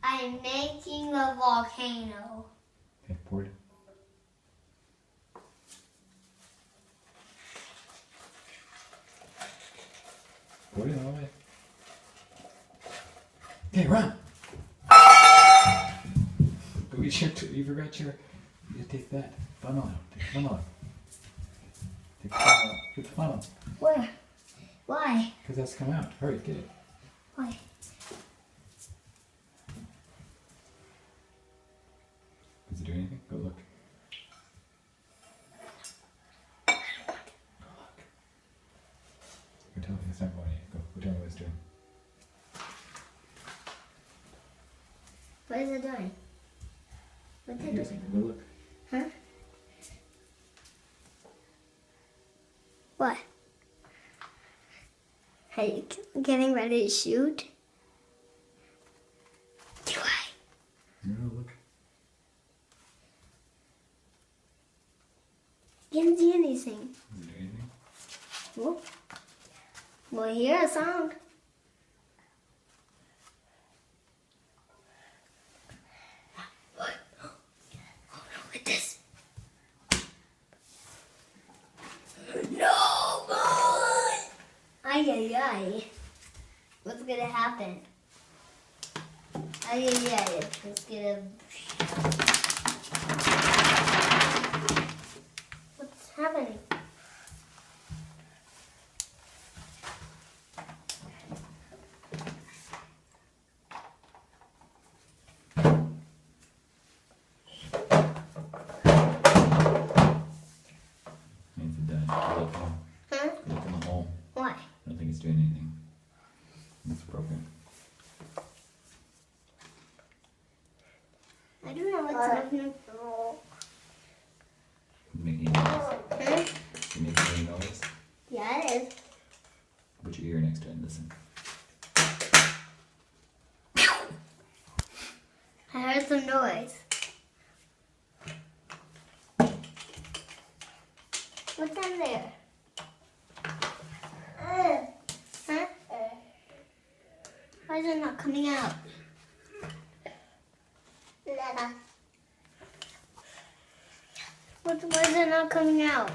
I'm making a volcano. Okay, pour it. Pour it all the way. Okay, run! Go get your, you forgot your, you take that funnel out. Take the funnel out. Take the funnel out. Get the funnel. Where? Why? Because that's come out. Hurry, get it. Why? Does it do anything? Go look. Go look. Go tell me it's not going yet. Go tell me what it's doing. What is it doing? What's it doing? Go look. Huh? What? Are you getting ready to shoot? Do I? No, look. Can't see anything. Does it do anything? Whoop. Well, hear a sound. Oh no, with this. No! Ay, ay, ay. What's gonna happen? Ay, ay, ay. It's gonna... What's happening? It's done. Look, Huh? look in the hole. Why? I don't think it's doing anything. It's broken. I don't know what's happening. Making any noise? Huh? You making any noise? Yeah, it is. Put your ear next to it and listen. I heard some noise. What's in there? Huh? Why is it not coming out? Why is it not coming out?